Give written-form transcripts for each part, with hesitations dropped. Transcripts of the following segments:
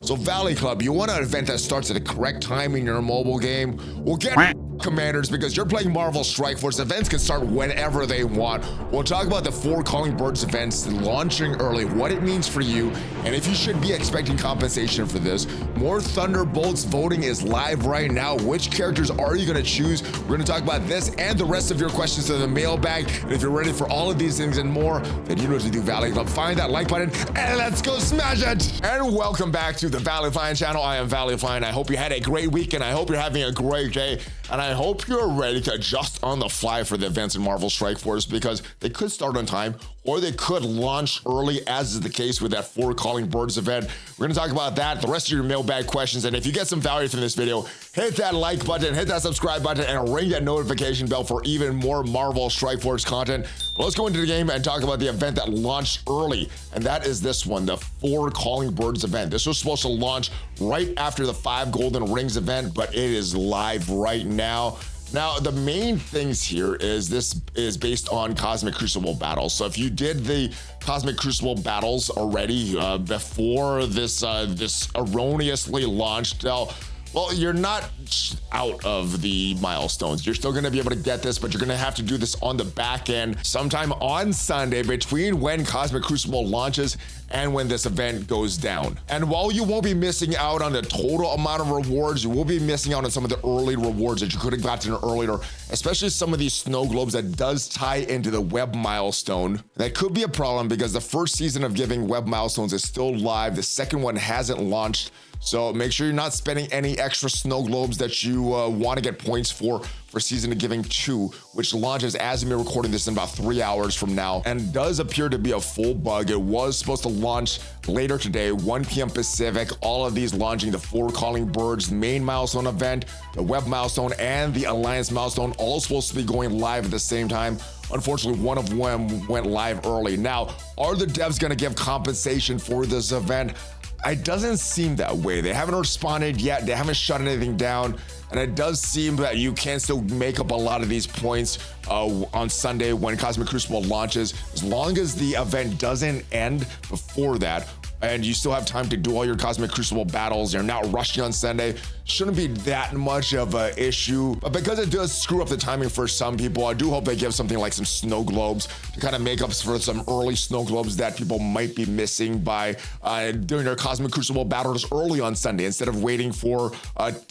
So Valley Club, you want an event that starts at the correct time in your mobile game? Well, get commanders, because you're playing Marvel Strike Force. Events can start whenever they want. We'll talk about the 4 Calling Birds events launching early, what it means for you, and if you should be expecting compensation for this. More Thunderbolts voting is live right now. Which characters are you going to choose? We're going to talk about this and the rest of your questions to the mailbag. And if you're ready for all of these things and more, then you know what to do, Valley Club. Find that like button and let's go smash it. And welcome back to the ValleyFlyin channel. I am ValleyFlyin. I hope you had a great week and I hope you're having a great day. And I hope you're ready to adjust on the fly for the events in Marvel Strike Force, because they could start on time or they could launch early, as is the case with that 4 Calling Birds event. We're going to talk about that, the rest of your mailbag questions. And if you get some value from this video, hit that like button, hit that subscribe button, and ring that notification bell for even more Marvel Strike Force content. But let's go into the game and talk about the event that launched early. And that is this one, the 4 Calling Birds event. This was supposed to launch right after the 5 Golden Rings event, but it is live right now. Now, the main things here is this is based on Cosmic Crucible battles. So if you did the Cosmic Crucible battles already before this erroneously launched, well, you're not out of the milestones. You're still going to be able to get this, but you're going to have to do this on the back end sometime on Sunday between when Cosmic Crucible launches and when this event goes down. And while you won't be missing out on the total amount of rewards, you will be missing out on some of the early rewards that you could have gotten earlier, especially some of these snow globes that does tie into the web milestone. That could be a problem because the first season of giving web milestones is still live. The second one hasn't launched. So make sure you're not spending any extra snow globes that you want to get points for Season of Giving 2, which launches as we're recording this in about 3 hours from now, and does appear to be a full bug. It was supposed to launch later today, 1 p.m. Pacific. All of these launching the 4 Calling Birds main milestone event, the web milestone, and the Alliance milestone, all supposed to be going live at the same time. Unfortunately, one of them went live early. Now, are the devs going to give compensation for this event? It doesn't seem that way. They haven't responded yet. They haven't shut anything down. And it does seem that you can still make up a lot of these points on Sunday when Cosmic Crucible launches, as long as the event doesn't end before that. And you still have time to do all your Cosmic Crucible battles. You're not rushing on Sunday. Shouldn't be that much of an issue. But because it does screw up the timing for some people, I do hope they give something like some snow globes to kind of make up for some early snow globes that people might be missing by doing their Cosmic Crucible battles early on Sunday instead of waiting for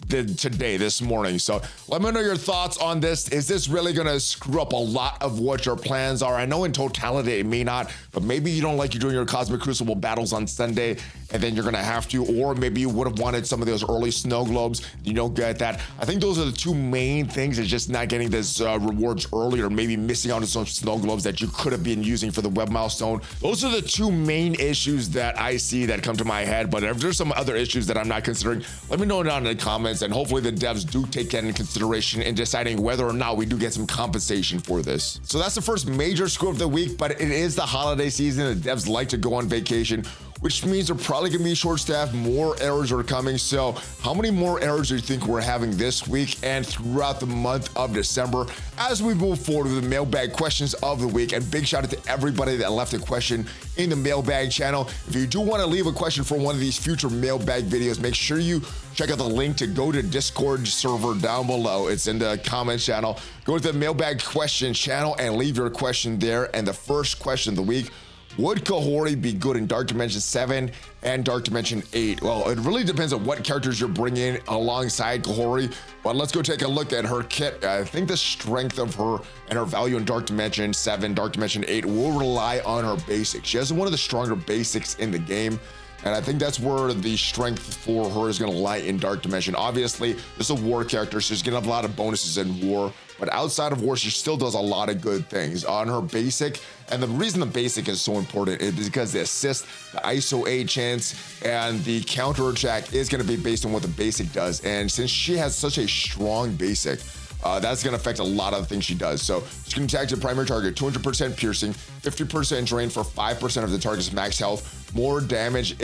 this morning. So let me know your thoughts on this. Is this really going to screw up a lot of what your plans are? I know in totality it may not, but maybe you don't like you doing your Cosmic Crucible battles on Sunday and then you're going to have to, or maybe you would have wanted some of those early snow globes. You don't get that. I think those are the 2 main things, is just not getting this rewards early, or maybe missing out on some snow globes that you could have been using for the web milestone. Those are the 2 main issues that I see that come to my head. But if there's some other issues that I'm not considering, let me know down in the comments, and hopefully the devs do take that into consideration in deciding whether or not we do get some compensation for this. So that's the first major screw of the week, but it is the holiday season. The devs like to go on vacation, which means they're probably gonna be short-staffed. More errors are coming. So how many more errors do you think we're having this week and throughout the month of December as we move forward with the mailbag questions of the week? And big shout out to everybody that left a question in the mailbag channel. If you do want to leave a question for one of these future mailbag videos, make sure you check out the link to go to Discord server down below. It's in the comments channel. Go to the mailbag question channel and leave your question there. And the first question of the week: would Kahhori be good in Dark Dimension 7 and Dark Dimension 8? Well, it really depends on what characters you're bringing alongside Kahhori, but let's go take a look at her kit. I think the strength of her and her value in Dark Dimension 7, Dark Dimension 8 will rely on her basics. She has one of the stronger basics in the game, and I think that's where the strength for her is going to lie in Dark Dimension. Obviously, this is a war character, so she's going to have a lot of bonuses in war, but outside of war, she still does a lot of good things on her basic. And the reason the basic is so important is because the assist, the ISO 8 chance, and the counter attack is going to be based on what the basic does. And since she has such a strong basic, that's going to affect a lot of the things she does. So she can attack the primary target, 200% piercing, 50% drain for 5% of the target's max health, more damage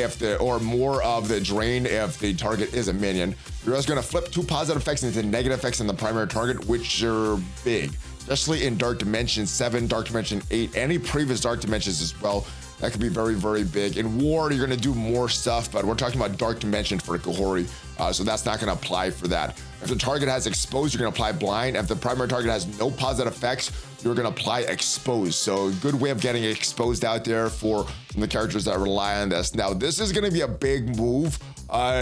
more of the drain if the target is a minion. You're also going to flip 2 positive effects into negative effects on the primary target, which are big, especially in Dark Dimension 7, Dark Dimension 8, any previous Dark Dimensions as well. that could be very, very big. In War, you're gonna do more stuff, but we're talking about Dark Dimension for Kahhori, so that's not gonna apply for that. If the target has Exposed, you're gonna apply Blind. If the primary target has no positive effects, you're gonna apply Exposed. So a good way of getting Exposed out there for some of the characters that rely on this. Now, this is gonna be a big move,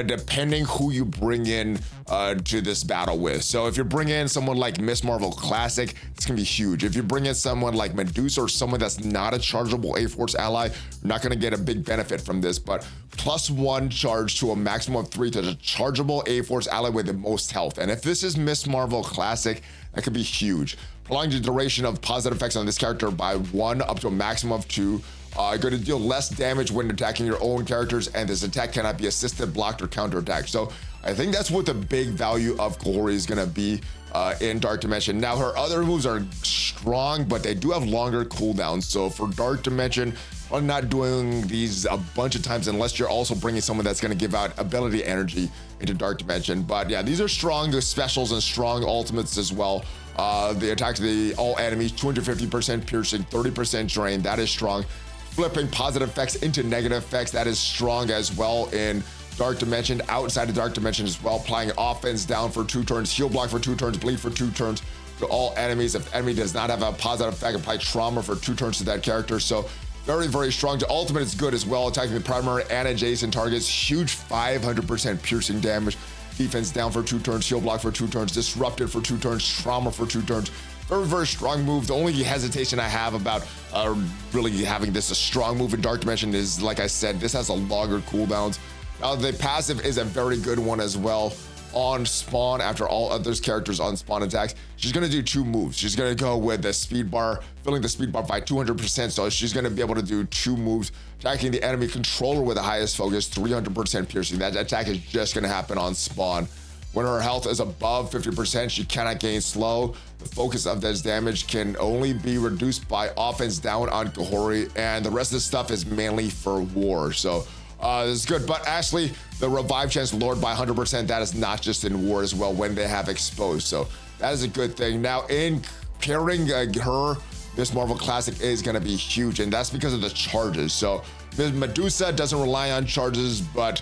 depending who you bring in to this battle with. So if you bring in someone like Miss Marvel Classic, it's gonna be huge. If you bring in someone like Medusa or someone that's not a chargeable A-Force ally, you're not gonna get a big benefit from this, but +1 charge to a maximum of 3 to the chargeable A-Force ally with the most health. And if this is Miss Marvel Classic, that could be huge. Prolong the duration of positive effects on this character by 1 up to a maximum of 2. Going to deal less damage when attacking your own characters, and this attack cannot be assisted, blocked, or counterattacked. So I think that's what the big value of Kahhori is going to be in Dark Dimension. Now, her other moves are strong, but they do have longer cooldowns. So for Dark Dimension, I'm not doing these a bunch of times unless you're also bringing someone that's going to give out ability energy into Dark Dimension. But yeah, these are strong specials and strong ultimates as well. The attack to the all enemies, 250% piercing, 30% drain. That is strong. Flipping positive effects into negative effects, that is strong as well in Dark Dimension. Outside of Dark Dimension as well, applying offense down for 2 turns, heal block for 2 turns, bleed for 2 turns to all enemies. If enemy does not have a positive effect, apply trauma for 2 turns to that character. So very, very strong. The ultimate is good as well, attacking the primary and adjacent targets. Huge 500% piercing damage. Defense down for 2 turns, heal block for 2 turns, disrupted for 2 turns, trauma for 2 turns. Very, very strong move. The only hesitation I have about really having this a strong move in Dark Dimension is, like I said, this has a longer cooldowns. Now, the passive is a very good one as well. On spawn, after all others characters on spawn attacks, she's gonna do 2 moves. She's gonna go with the speed bar, filling the speed bar by 200%. So she's gonna be able to do 2 moves, attacking the enemy controller with the highest focus, 300% piercing. That attack is just gonna happen on spawn. When her health is above 50%, she cannot gain slow. The focus of this damage can only be reduced by offense down on Kahhori, and the rest of the stuff is mainly for War. So this is good, but actually the revive chance lowered by 100%. That is not just in War as well when they have Exposed. So that is a good thing. Now, in pairing her, Miss Marvel Classic is gonna be huge, and that's because of the charges. So Medusa doesn't rely on charges, but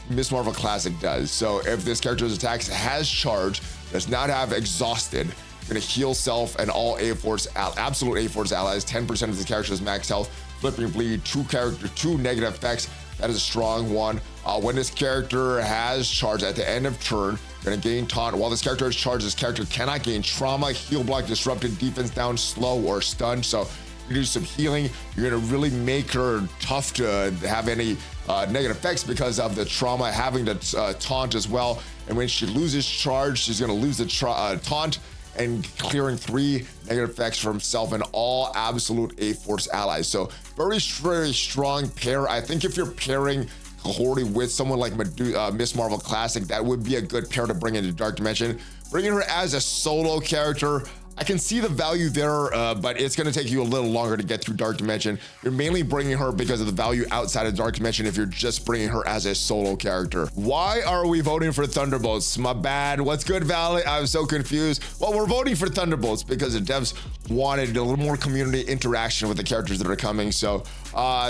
Miss Marvel Classic does. So if this character's attacks has charge, does not have exhausted, gonna heal self and all A-Force, absolute A-Force allies, 10% of the character's max health, flipping bleed, 2 negative effects. That is a strong one. When this character has charge at the end of turn, gonna gain taunt. While this character is charged, this character cannot gain trauma, heal block, disrupted, defense down, slow, or stun. So you do some healing. You're gonna really make her tough to have any negative effects because of the trauma, having the taunt as well. And when she loses charge, she's gonna lose the taunt and clearing 3 negative effects from self and all absolute A-Force allies. So very, very strong pair. I think if you're pairing Kahhori with someone like Miss Marvel Classic, that would be a good pair to bring into Dark Dimension. Bringing her as a solo character, I can see the value there, but it's gonna take you a little longer to get through Dark Dimension. You're mainly bringing her because of the value outside of Dark Dimension if you're just bringing her as a solo character. Why are we voting for Thunderbolts? My bad. What's good, Valley? I'm so confused. Well, we're voting for Thunderbolts because the devs wanted a little more community interaction with the characters that are coming. So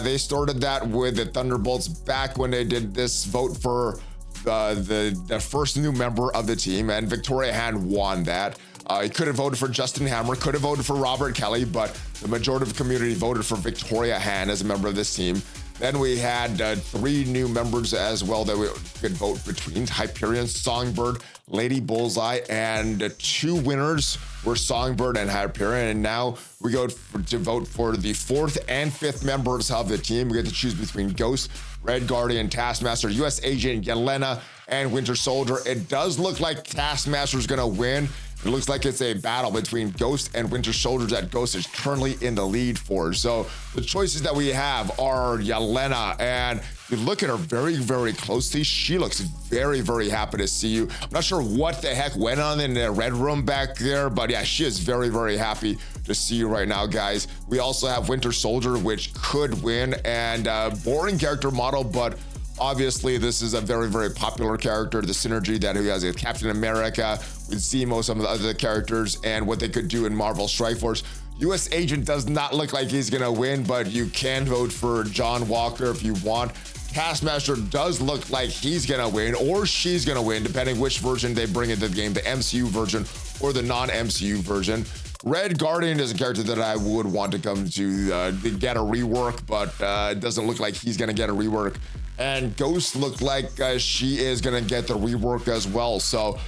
they started that with the Thunderbolts back when they did this vote for the first new member of the team, and Victoria Hand won that. He could have voted for Justin Hammer, could have voted for Robert Kelly, but the majority of the community voted for Victoria Hand as a member of this team. Then we had 3 new members as well that we could vote between: Hyperion, Songbird, Lady Bullseye, and 2 winners were Songbird and Hyperion. And now we go to vote for the 4th and 5th members of the team. We get to choose between Ghost, Red Guardian, Taskmaster, US Agent, Yelena, and Winter Soldier. It does look like Taskmaster's gonna win. It looks like it's a battle between Ghost and Winter Soldier that Ghost is currently in the lead for. So the choices that we have are Yelena, and if you look at her very, very closely, she looks very, very happy to see you. I'm not sure what the heck went on in the red room back there, but yeah, she is very, very happy to see you right now, guys. We also have Winter Soldier, which could win, and boring character model, but obviously, this is a very, very popular character. The synergy that he has with Captain America, with Zemo, some of the other characters, and what they could do in Marvel Strike Force. US Agent does not look like he's gonna win, but you can vote for John Walker if you want. Taskmaster does look like he's gonna win or she's gonna win, depending which version they bring into the game, the MCU version or the non-MCU version. Red Guardian is a character that I would want to come to get a rework, but it doesn't look like he's gonna get a rework. And Ghost looked like she is gonna get the rework as well. So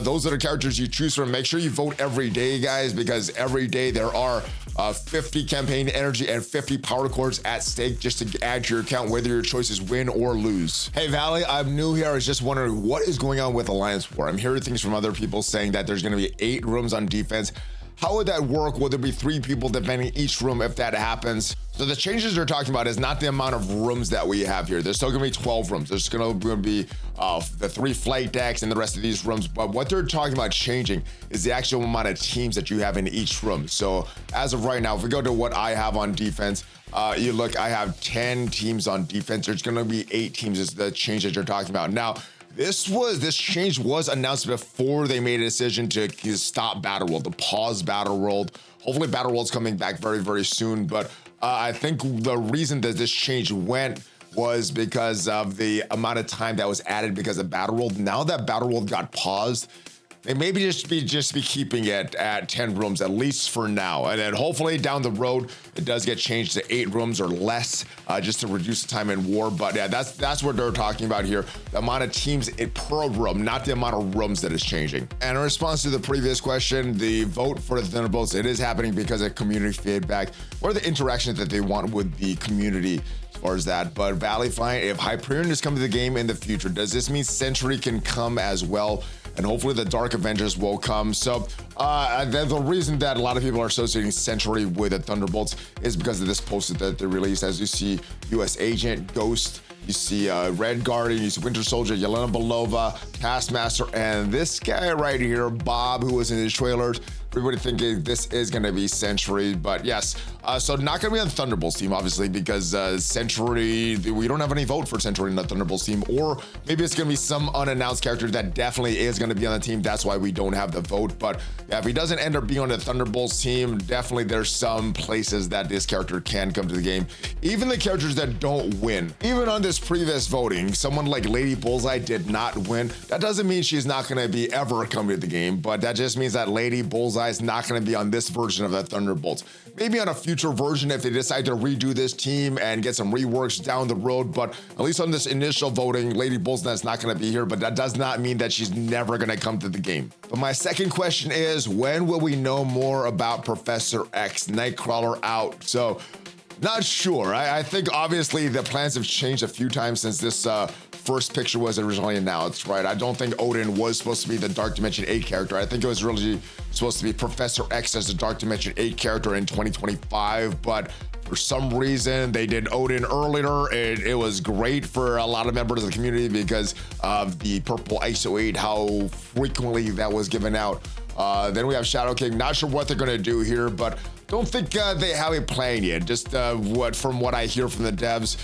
those are the characters you choose from. Make sure you vote every day, guys, because every day there are 50 campaign energy and 50 power cores at stake just to add to your account, whether your choices win or lose. Hey Valley, I'm new here. I was just wondering what is going on with Alliance War. I'm hearing things from other people saying that there's gonna be 8 rooms on defense. How would that work? Will there be 3 people defending each room if that happens? So the changes they're talking about is not the amount of rooms that we have here. There's still gonna be 12 rooms. There's gonna be the 3 flight decks and the rest of these rooms. But what they're talking about changing is the actual amount of teams that you have in each room. So as of right now, if we go to what I have on defense, you look, I have 10 teams on defense. There's gonna be 8 teams is the change that you're talking about. Now, this change was announced before they made a decision to stop Battle World, to pause Battle World. Hopefully Battle World's coming back very, very soon. But I think the reason that this change went was because of the amount of time that was added because of Battle World. Now that Battle World got paused, they maybe just be keeping it at 10 rooms, at least for now. And then hopefully down the road, it does get changed to 8 rooms or less, just to reduce the time in war. But yeah, that's what they're talking about here. The amount of teams per room, not the amount of rooms that is changing. And in response to the previous question, the vote for the Thunderbolts, it is happening because of community feedback or the interaction that they want with the community as far as that. But ValleyFlyin, if Hyperion is coming to the game in the future, does this mean Sentry can come as well? And hopefully the Dark Avengers will come. So the reason that a lot of people are associating Sentry with the Thunderbolts is because of this poster that they released. As you see, US Agent, Ghost, you see Red Guardian, you see Winter Soldier, Yelena Belova, Taskmaster, and this guy right here, Bob, who was in his trailers. Everybody thinking this is gonna be Sentry, but yes. So not gonna be on the Thunderbolts team, obviously, because Sentry, we don't have any vote for Sentry in the Thunderbolts team, or maybe it's gonna be some unannounced character that definitely is gonna be on the team. That's why we don't have the vote. But yeah, if he doesn't end up being on the Thunderbolts team, definitely there's some places that this character can come to the game. Even the characters that don't win, even on this previous voting, someone like Lady Bullseye did not win. That doesn't mean she's not gonna be ever coming to the game, but that just means that Lady Bullseye is not going to be on this version of the Thunderbolts. Maybe on a future version if they decide to redo this team and get some reworks down the road, but at least on this initial voting, Lady Bullseye is not going to be here, but that does not mean that she's never going to come to the game. But my second question is, when will we know more about Professor X, Nightcrawler out? So, not sure. I think obviously the plans have changed a few times since this first picture was originally announced, right? I don't think Odin was supposed to be the Dark Dimension 8 character. I think it was really supposed to be Professor X as the Dark Dimension 8 character in 2025, but for some reason they did Odin earlier. It was great for a lot of members of the community because of the purple ISO 8, how frequently that was given out. Then we have Shadow King. Not sure what they're gonna do here, but don't think they have a plan yet. Just from what I hear from the devs,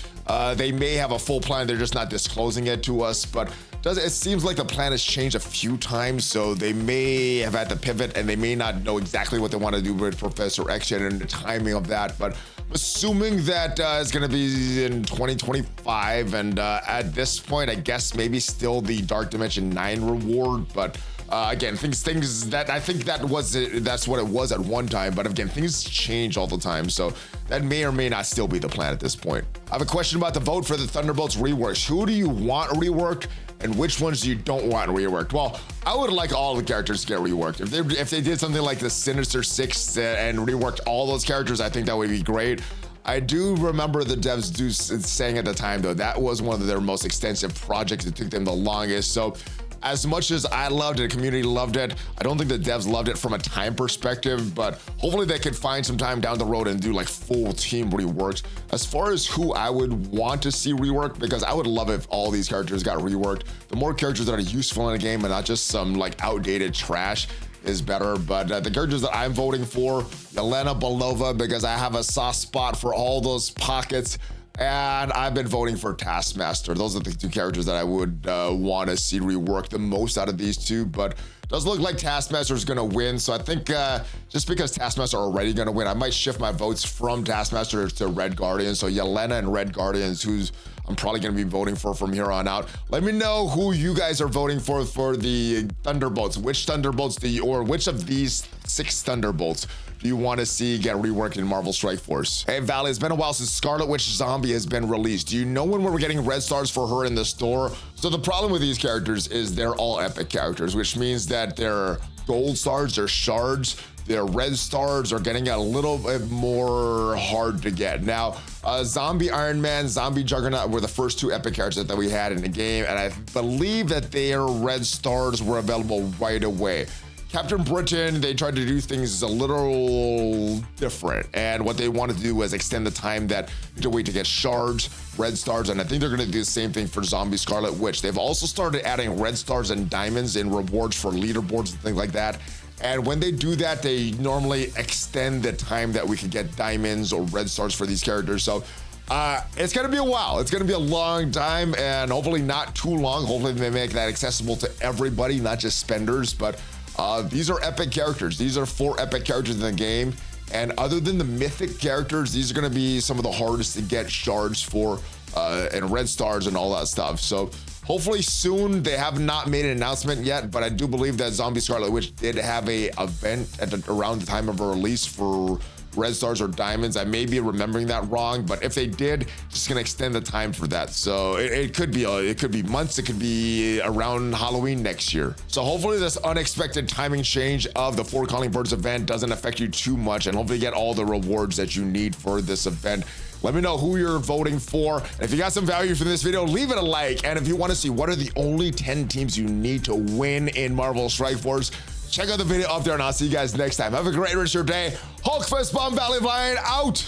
they may have a full plan. They're just not disclosing it to us. But it seems like the plan has changed a few times, so they may have had to pivot, and they may not know exactly what they want to do with Professor X yet and the timing of that. But assuming that it's going to be in 2025, and at this point, I guess maybe still the Dark Dimension 9 reward, but. Again, things that I think that's what it was at one time, but again, things change all the time, so that may or may not still be the plan at this point. I have a question about the vote for the Thunderbolts reworks. Who do you want reworked, and which ones do you don't want reworked? Well, I would like all the characters to get reworked. If they did something like the Sinister Six and reworked all those characters, I think that would be great. I do remember the devs saying at the time, though, that was one of their most extensive projects. It took them the longest, so as much as I loved it, the community loved it, I don't think the devs loved it from a time perspective, but hopefully they could find some time down the road and do like full team reworks. As far as who I would want to see reworked, because I would love if all these characters got reworked. The more characters that are useful in a game and not just some like outdated trash is better. But the characters that I'm voting for, Yelena Belova, because I have a soft spot for all those pockets and I've been voting for Taskmaster. Those are the two characters that I would want to see rework the most out of these two, but does look like Taskmaster is gonna win. So I think just because Taskmaster are already gonna win, I might shift my votes from Taskmaster to Red Guardian. So Yelena and Red Guardians, who's I'm probably gonna be voting for from here on out. Let me know who you guys are voting for the Thunderbolts. Which Thunderbolts or which of these 6 Thunderbolts do you want to see get reworked in Marvel Strike Force? Hey Valley, it's been a while since Scarlet Witch Zombie has been released. Do you know when we're getting red stars for her in the store? So the problem with these characters is they're all epic characters, which means that their gold stars, their shards, their red stars are getting a little bit more hard to get. Now, Zombie Iron Man, Zombie Juggernaut were the first 2 epic characters that we had in the game, and I believe that their red stars were available right away. Captain Britain, they tried to do things a little different, and what they wanted to do was extend the time that you had to wait to get shards, red stars, and I think they're gonna do the same thing for Zombie Scarlet Witch. They've also started adding red stars and diamonds in rewards for leaderboards and things like that. And when they do that, they normally extend the time that we can get diamonds or red stars for these characters. So it's gonna be a while. It's gonna be a long time, and hopefully not too long. Hopefully they make that accessible to everybody, not just spenders, but these are epic characters. These are 4 epic characters in the game. And other than the mythic characters, these are gonna be some of the hardest to get shards for and red stars and all that stuff. So hopefully soon. They have not made an announcement yet, but I do believe that Zombie Scarlet Witch did have a event around the time of her release for red stars or diamonds. I may be remembering that wrong, but if they did, just gonna extend the time for that. So it could be months, it could be around Halloween next year. So hopefully this unexpected timing change of the 4 Calling Birds event doesn't affect you too much, and hopefully you get all the rewards that you need for this event. Let me know who you're voting for. And if you got some value from this video, leave it a like. And if you want to see what are the only 10 teams you need to win in Marvel Strike Force, check out the video up there, and I'll see you guys next time. Have a great rest of your day. Hulk Fist Bomb ValleyFlyin out.